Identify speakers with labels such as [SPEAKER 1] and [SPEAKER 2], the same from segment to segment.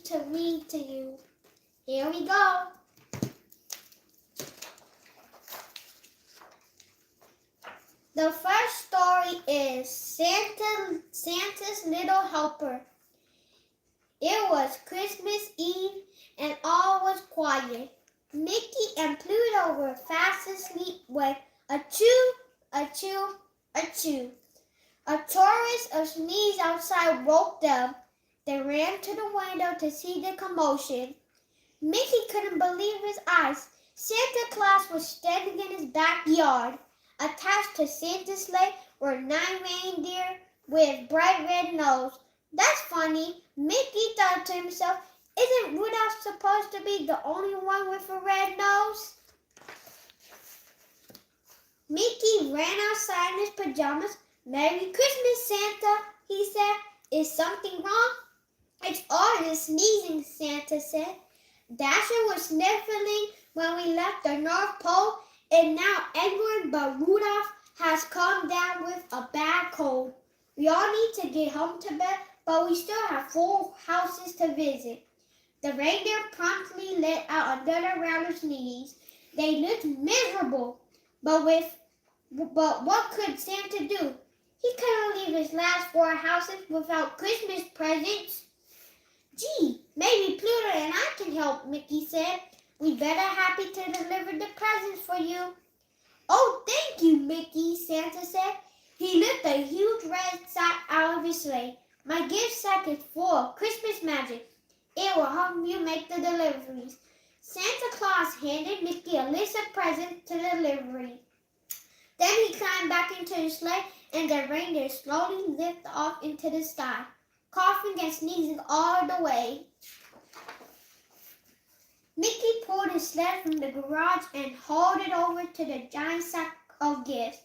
[SPEAKER 1] to read to you. Here we go. The first story is Santa's Little Helper. It was Christmas Eve and all was quiet. Mickey and Pluto were fast asleep when achoo, achoo, achoo. A chorus of sneezes outside woke them. They ran to the window to see the commotion. Mickey couldn't believe his eyes. Santa Claus was standing in his backyard. Attached to Santa's sleigh were 9 reindeer with bright red noses. That's funny, Mickey thought to himself. Isn't Rudolph supposed to be the only one with a red nose? Mickey ran outside in his pajamas. Merry Christmas, Santa, he said. Is something wrong? It's all the sneezing, Santa said. Dasher was sniffling when we left the North Pole, and now everyone but Rudolph has come down with a bad cold. We all need to get home to bed, but we still have 4 houses to visit. The reindeer promptly let out another round of sneezes. They looked miserable, but what could Santa do? He couldn't leave his last 4 houses without Christmas presents. Gee, maybe Pluto and I can help, Mickey said. We better happy to deliver the presents for you. Oh, thank you, Mickey, Santa said. He lifted a huge red sack out of his sleigh. My gift sack is full of Christmas magic. It will help you make the deliveries. Santa Claus handed Mickey a list of presents to delivery. Then he climbed back into his sleigh and the reindeer slowly lifted off into the sky, coughing and sneezing all the way. Mickey pulled his sled from the garage and hauled it over to the giant sack of gifts.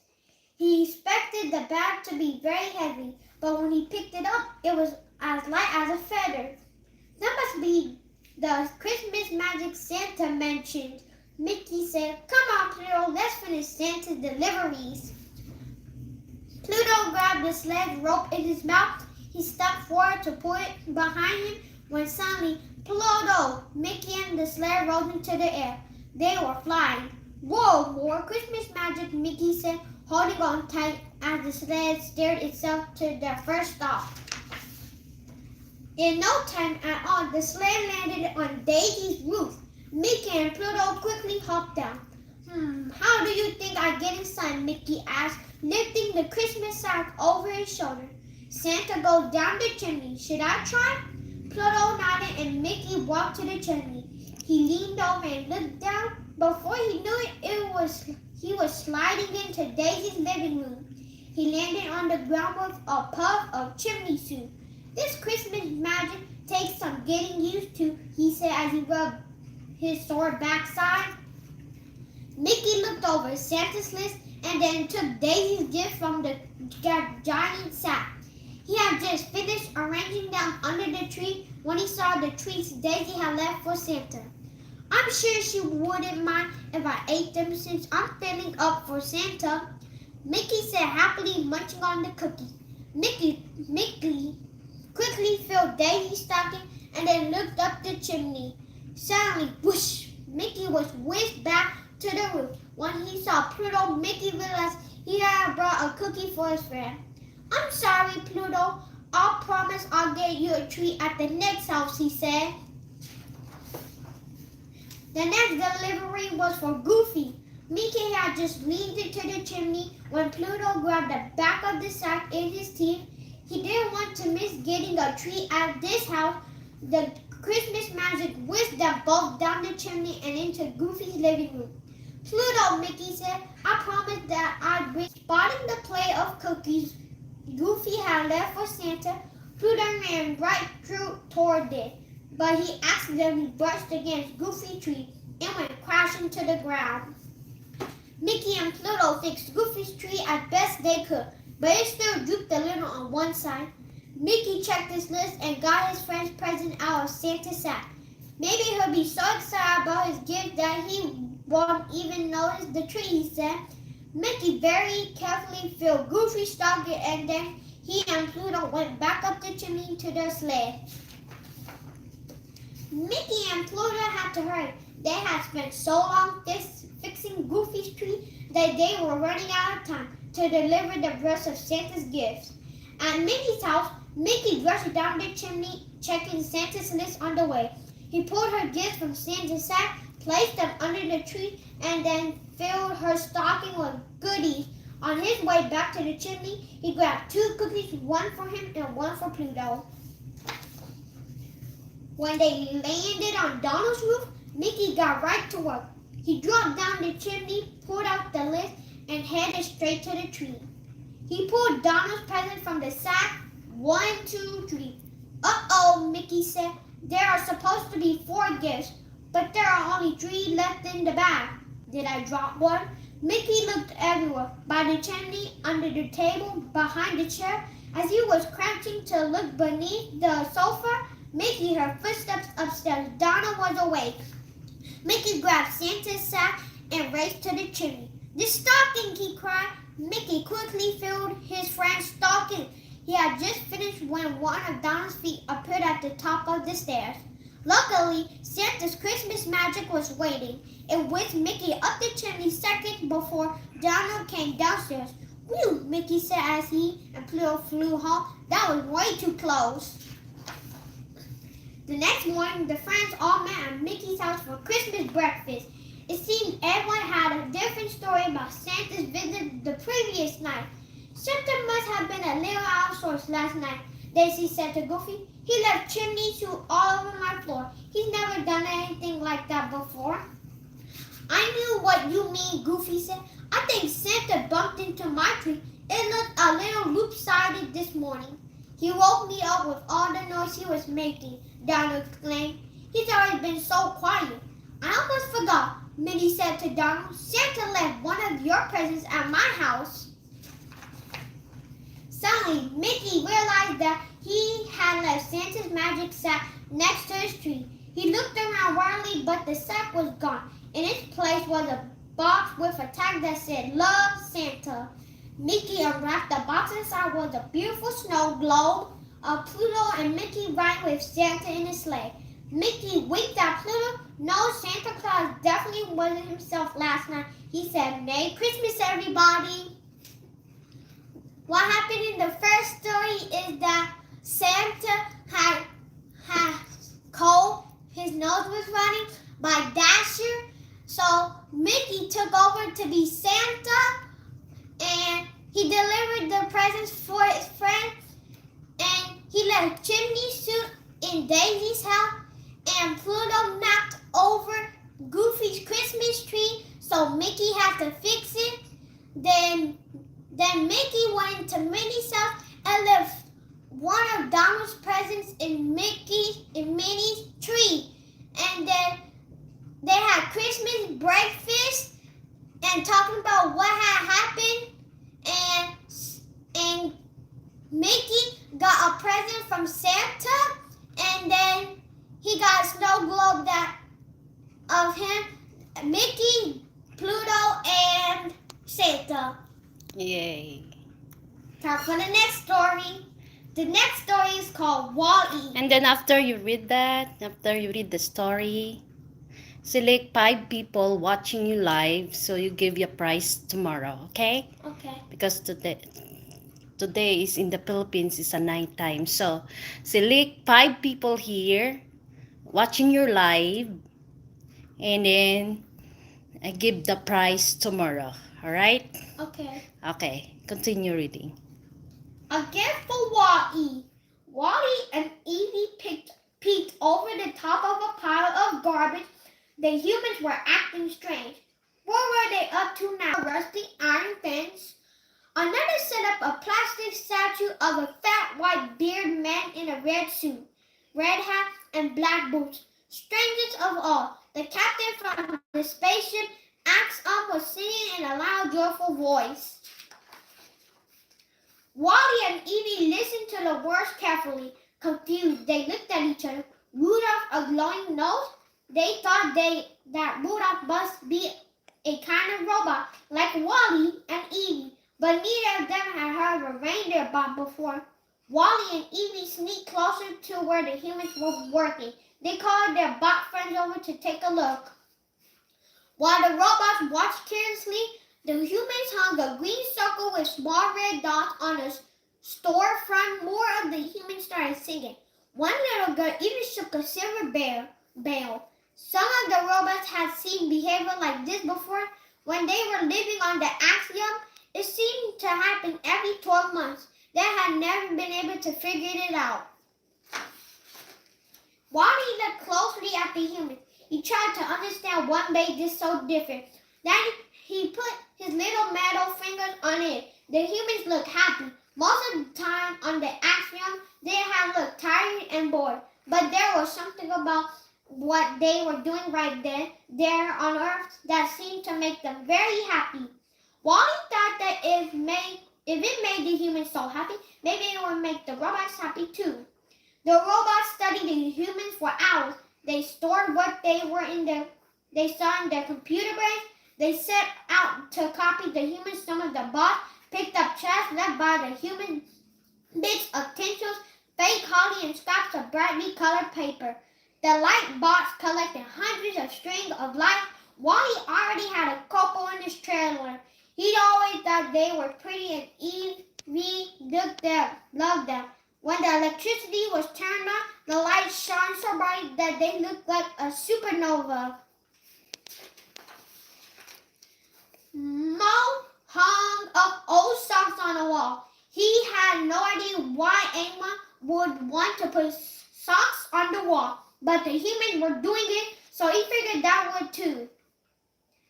[SPEAKER 1] He expected the bag to be very heavy, but when he picked it up, it was as light as a feather. That must be the Christmas magic Santa mentioned, Mickey said. Come on, Pluto, let's finish Santa's deliveries. Pluto grabbed the sled rope in his mouth. He stepped forward to pull it behind him when suddenly, Pluto, Mickey and the sled rose into the air. They were flying. Whoa, more Christmas magic, Mickey said, holding on tight as the sled steered itself to their first stop. In no time at all, the sled landed on Daisy's roof. Mickey and Pluto quickly hopped down. How do you think I get inside? Mickey asked, lifting the Christmas sack over his shoulder. Santa goes down the chimney. Should I try? Pluto nodded and Mickey walked to the chimney. He leaned over and looked down. Before he knew it, he was sliding into Daisy's living room. He landed on the ground with a puff of chimney soup. This Christmas magic takes some getting used to, he said as he rubbed his sore backside. Mickey looked over Santa's list and then took Daisy's gift from the giant sack. He had just finished arranging them under the tree when he saw the treats Daisy had left for Santa. I'm sure she wouldn't mind if I ate them since I'm filling up for Santa, Mickey said, happily munching on the cookie. Mickey quickly filled Daisy's stocking and then looked up the chimney. Suddenly, whoosh, Mickey was whisked back to the roof. When he saw Pluto, Mickey realized he had brought a cookie for his friend. I'm sorry, Pluto. I'll promise I'll get you a treat at the next house, he said. The next delivery was for Goofy. Mickey had just leaned into the chimney when Pluto grabbed the back of the sack in his teeth. He didn't want to miss getting a treat at this house. The Christmas magic whisked them both down the chimney and into Goofy's living room. Pluto, Mickey said, I promised that I'd bring. Spotting the plate of cookies Goofy had left for Santa, Pluto ran right through toward it, but he accidentally brushed against Goofy's tree and went crashing to the ground. Mickey and Pluto fixed Goofy's tree as best they could, but it still drooped a little on one side. Mickey checked his list and got his friend's present out of Santa's sack. Maybe he'll be so excited about his gift that he won't even notice the tree, he said. Mickey very carefully filled Goofy's stocking and then he and Pluto went back up the chimney to their sled. Mickey and Pluto had to hurry. They had spent so long fixing Goofy's tree that they were running out of time to deliver the rest of Santa's gifts. At Mickey's house, Mickey rushed down the chimney, checking Santa's list on the way. He pulled her gifts from Santa's sack, placed them under the tree, and then filled her stocking with goodies. On his way back to the chimney, he grabbed 2 cookies, one for him and one for Pluto. When they landed on Donald's roof, Mickey got right to work. He dropped down the chimney, pulled out the list, and headed straight to the tree. He pulled Donald's present from the sack. 1, 2, 3. Uh-oh, Mickey said. There are supposed to be 4 gifts, but there are only 3 left in the bag. Did I drop one? Mickey looked everywhere, by the chimney, under the table, behind the chair. As he was crouching to look beneath the sofa, Mickey heard footsteps upstairs. Donald was awake. Mickey grabbed Santa's sack and raced to the chimney. The stocking, he cried. Mickey quickly filled his friend's stocking. He had just finished when one of Donald's feet appeared at the top of the stairs. Luckily, Santa's Christmas magic was waiting. It whisked Mickey up the chimney seconds before Donald came downstairs. Whew, Mickey said as he and Pluto flew home. That was way too close. The next morning, the friends all met at Mickey's house for Christmas breakfast. It seemed everyone had a different story about Santa's visit the previous night. Santa must have been a little out of sorts last night, Daisy said to Goofy. He left chimney sweep all over my floor. He's never done anything like that before. I knew what you mean, Goofy said. I think Santa bumped into my tree. It looked a little loop-sided this morning. He woke me up with all the noise he was making, Donald exclaimed. He's always been so quiet. I almost forgot, Minnie said to Donald. Santa left one of your presents at my house. Suddenly, Mickey realized that he had left Santa's magic sack next to his tree. He looked around wildly, but the sack was gone. In its place was a box with a tag that said, Love, Santa. Mickey unwrapped the box. Inside was a beautiful snow globe of Pluto and Mickey riding with Santa in his sleigh. Mickey winked at Pluto. No, Santa Claus definitely wasn't himself last night. He said, Merry Christmas, everybody. What happened in the first story is that Santa had cold. His nose was running by Dasher. So Mickey took over to be Santa. And he delivered the presents for his friends. And he left chimney sweep in Daisy's house. And Pluto knocked over Goofy's Christmas tree, so Mickey had to fix it. Then Mickey went into Minnie's house and left one of Donald's presents in Minnie's tree. And then they had Christmas breakfast and talking about what had happened. And Mickey got a present from Santa, and then he got a snow globe of him, Mickey, Pluto, and Santa.
[SPEAKER 2] Yay.
[SPEAKER 1] Time for the next story. The next story is called Wall-E.
[SPEAKER 2] And then after you read the story, select 5 people watching you live, so you give your prize tomorrow, okay?
[SPEAKER 1] Okay.
[SPEAKER 2] Because today is in the Philippines, it's a night time. So select 5 people here watching your live, and then I give the prize tomorrow. All right?
[SPEAKER 1] Okay.
[SPEAKER 2] Okay, continue reading.
[SPEAKER 1] A gift for Wall-E. Wall-E and Evie peeked over the top of a pile of garbage. The humans were acting strange. What were they up to now? A rusty iron fence. Another set up a plastic statue of a fat white bearded man in a red suit, red hat, and black boots. Strangest of all, the captain from the spaceship Axum was singing in a loud, joyful voice. Wall-E and Evie listened to the words carefully. Confused, they looked at each other. Rudolph, a glowing nose? They thought that Rudolph must be a kind of robot like Wall-E and Evie, but neither of them had heard of a reindeer bomb before. Wally and Evie sneaked closer to where the humans were working. They called their bot friends over to take a look. While the robots watched curiously, the humans hung a green circle with small red dots on a storefront. More of the humans started singing. One little girl even shook a silver bell. Some of the robots had seen behavior like this before. When they were living on the Axiom, it seemed to happen every 12 months. They had never been able to figure it out. Wally looked closely at the humans. He tried to understand what made this so different. Then he put his little metal fingers on it. The humans looked happy. Most of the time on the Axiom, they had looked tired and bored. But there was something about what they were doing right there on Earth that seemed to make them very happy. Wally thought that if it made the humans so happy, maybe it would make the robots happy too. The robots studied the humans for hours. They stored what they saw in their computer brains. They set out to copy the humans. Some of the bots picked up trash left by the humans, bits of tinsels, fake holly, and scraps of brightly colored paper. The light bots collected hundreds of strings of lights. Wally already had a couple in his trailer. He'd always thought they were pretty, and Evie loved them. When the electricity was turned on, the lights shone so bright that they looked like a supernova. Mo hung up old socks on the wall. He had no idea why anyone would want to put socks on the wall, but the humans were doing it, so he figured that would too.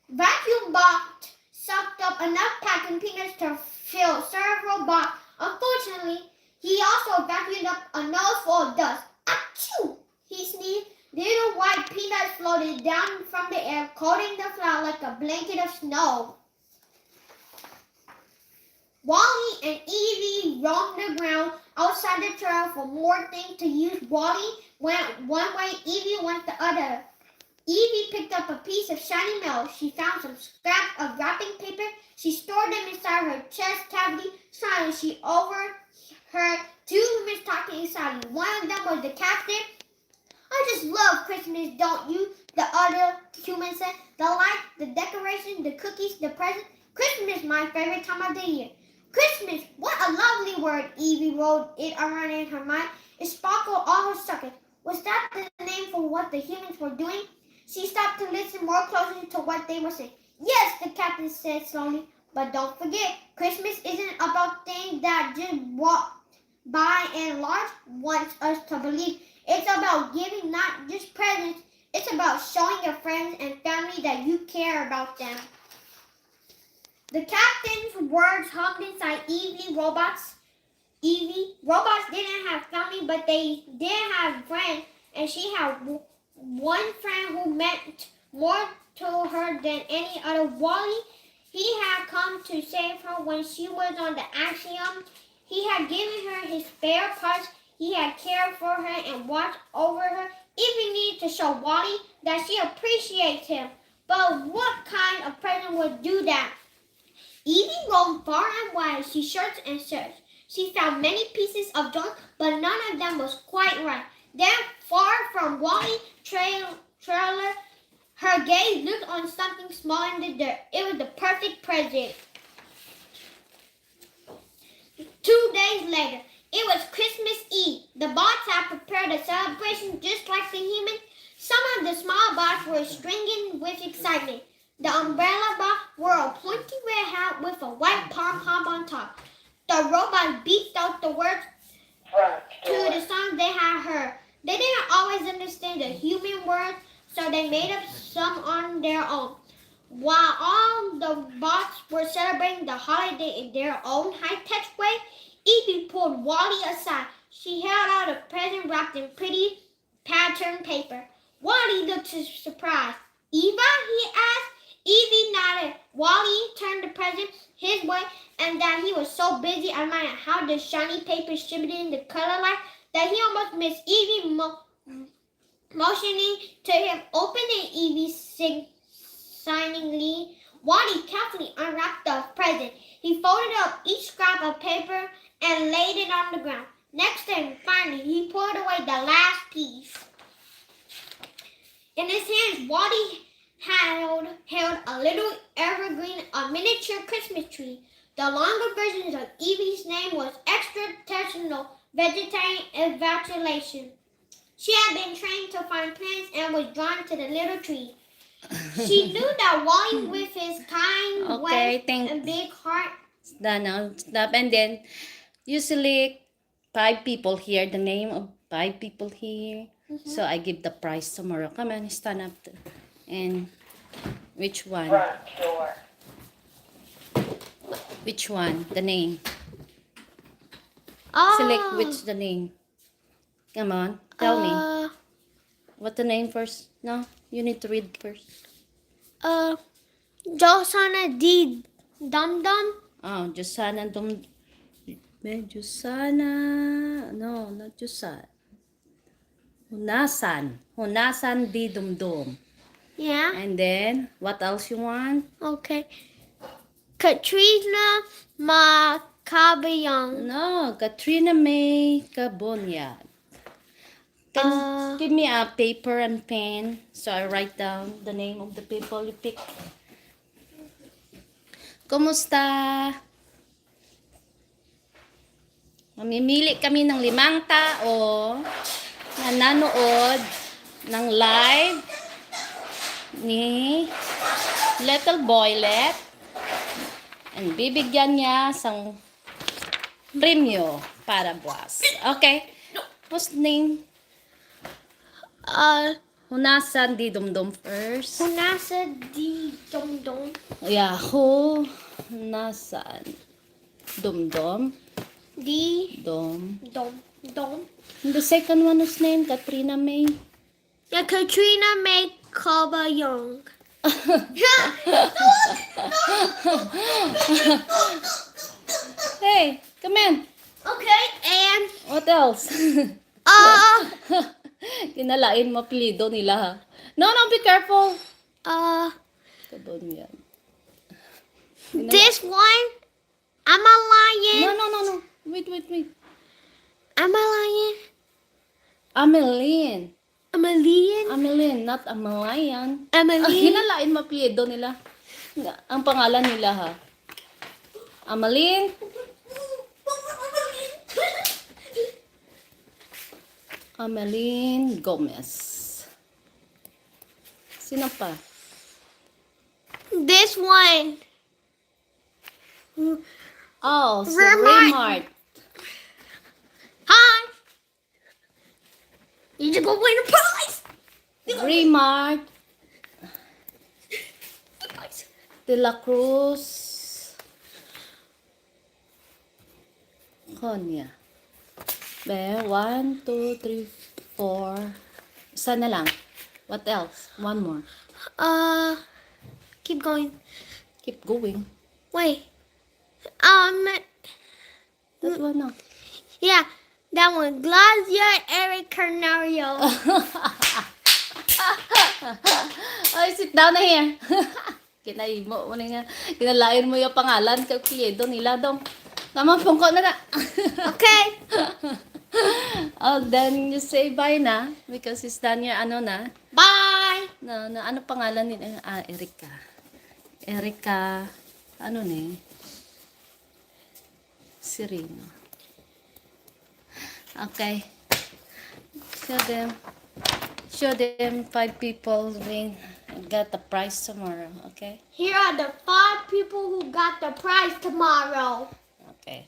[SPEAKER 1] Vacuum bot sucked up enough packing peanuts to fill several boxes. Unfortunately, he also vacuumed up a nose full of dust. Achoo! He sneezed. Little white peanuts floated down from the air, coating the floor like a blanket of snow. Wally and Evie roamed the ground outside the trailer for more things to use. Wally went one way, Evie went the other. Evie picked up a piece of shiny metal. She found some scraps of wrapping paper. She stored them inside her chest cavity. Suddenly, she overheard two humans talking inside. One of them was the captain. I just love Christmas, don't you? The other human said. The lights, the decorations, the cookies, the presents. Christmas is my favorite time of the year. Christmas, what a lovely word. Evie rolled it around in her mind. It sparkled all her sockets. Was that the name for what the humans were doing? She stopped to listen more closely to what they were saying. Yes, the captain said slowly, but don't forget, Christmas isn't about things that just walk by and large wants us to believe. It's about giving not just presents, it's about showing your friends and family that you care about them. The captain's words hummed inside Evie. Robots didn't have family, but they did have friends, and she had one friend who meant more to her than any other. Wally, he had come to save her when she was on the Axiom. He had given her his spare parts. He had cared for her and watched over her. Evie needed to show Wally that she appreciates him. But what kind of present would do that? Evie roamed far and wide. She searched and searched. She found many pieces of junk, but none of them was quite right. Then, far from Wally's trailer, her gaze looked on something small in the dirt. It was the perfect present. 2 days later, it was Christmas Eve. The bots had prepared a celebration just like the humans. Some of the small bots were stringing with excitement. The umbrella bot wore a pointy red hat with a white pom-pom on top. The robots beeped out the words to the song they had heard. They didn't always understand the human words, so they made up some on their own. While all the bots were celebrating the holiday in their own high-tech way, Evie pulled Wally aside. She held out a present wrapped in pretty patterned paper. Wally looked surprised. Eva? He asked. Evie nodded. Wally turned the present his way, and that he was so busy admiring how the shiny paper shimmered in the color light that he almost missed Evie motioning to him. Opening Evie signingly, Wally carefully unwrapped the present. He folded up each scrap of paper and laid it on the ground. Next thing, finally, he poured away the last piece. In his hands, Wally held a little evergreen, a miniature Christmas tree. The longer version of Evie's name was Extraterrestrial Vegetarian Evacuation. She had been trained to find plants and was drawn to the little tree. She knew that Wally, with his kind
[SPEAKER 2] Okay,
[SPEAKER 1] ways and big heart,
[SPEAKER 2] Done now. Stop. And then you select 5 people here. The name of 5 people here. So I give the prize tomorrow. Come on, stand up. And which one?
[SPEAKER 3] Front door.
[SPEAKER 2] Which one? The name.
[SPEAKER 1] oh,
[SPEAKER 2] Select which the name. Come on, tell me. What the name first? No, you need to read first.
[SPEAKER 1] Josana D. Dum Dum.
[SPEAKER 2] Oh, Jusana Dum. Jusana. No, not Jusan. Hunasan. Hunasan di Dum Dum.
[SPEAKER 1] Yeah.
[SPEAKER 2] And then, what else you want?
[SPEAKER 1] Okay. Katrina Macabayang.
[SPEAKER 2] No, Katrina May Cabonyag. Can give me a paper and pen so I write down the name of the people you pick. Kumusta? Mamimili kami ng 5 tao na nanood ng live ni Little Boylet and bibigyan niya sang premyo para buwas. Okay. What's the name? Hunasan di Dumdum first.
[SPEAKER 1] Hunasa D. Dum Dum.
[SPEAKER 2] Yeah, Hunasan Dumdum.
[SPEAKER 1] D.
[SPEAKER 2] Dum.
[SPEAKER 1] Dum Dum.
[SPEAKER 2] And the second one is named Katrina May.
[SPEAKER 1] Yeah, Katrina Macabayang.
[SPEAKER 2] Hey, come in.
[SPEAKER 1] Okay, and
[SPEAKER 2] What else? Kinalain mo apelido nila ha. No, be careful. Kabon yan.
[SPEAKER 1] this one, am I lying?
[SPEAKER 2] No. Wait.
[SPEAKER 1] Am I lying?
[SPEAKER 2] Ameline.
[SPEAKER 1] Ameline?
[SPEAKER 2] Ameline, not Amalayan.
[SPEAKER 1] Ameline?
[SPEAKER 2] Hinalain mo apelyido nila. Ang pangalan nila ha. Ameline. Ameline Gomez. Sino pa?
[SPEAKER 1] This one.
[SPEAKER 2] Oh, si
[SPEAKER 1] Remart.
[SPEAKER 2] Remart.
[SPEAKER 1] Hi. You just go win a prize.
[SPEAKER 2] Remart. De la Cruz. Konya. Be, 1, 2, 3, 4. Isa na lang. What else? One more.
[SPEAKER 1] Keep going.
[SPEAKER 2] Keep going.
[SPEAKER 1] Wait.
[SPEAKER 2] That one na.
[SPEAKER 1] Yeah, that one. Glazia Eric Carnario.
[SPEAKER 2] Ay, sit down na here. Kinahimo mo na nga. Kinalain mo yung pangalan sa apelyido nila dong. Tama, pungko na na.
[SPEAKER 1] Okay.
[SPEAKER 2] Oh, then you say bye na because it's done your ano na.
[SPEAKER 1] Bye.
[SPEAKER 2] Ano pangalan nila? Erika. Erika, ano ni? Sereno. Okay. Show them 5 people win and get the prize tomorrow. Okay?
[SPEAKER 1] Here are the 5 people who got the prize tomorrow.
[SPEAKER 2] Okay.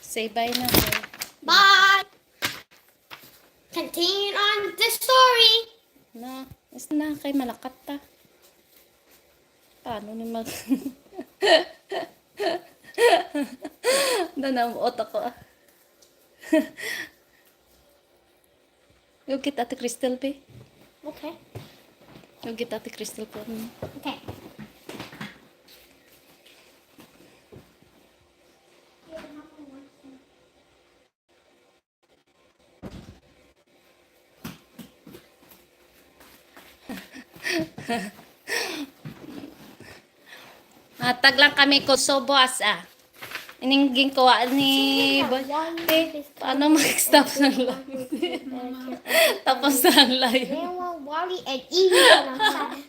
[SPEAKER 2] Say bye na. Okay?
[SPEAKER 1] Bye. Continue on the story.
[SPEAKER 2] Na, is na kay malakat ta. Paano ni mag Nanamuot ako ah. Yung kita Ate Crystal pe.
[SPEAKER 1] Okay.
[SPEAKER 2] Yung kita Ate Crystal po.
[SPEAKER 1] Okay.
[SPEAKER 2] Matag lang kami ko so boss ah. Iningging kuha ni Boy. Paano mag-stop ng live? Tapos na ang live.
[SPEAKER 1] Wally and Evie on outside.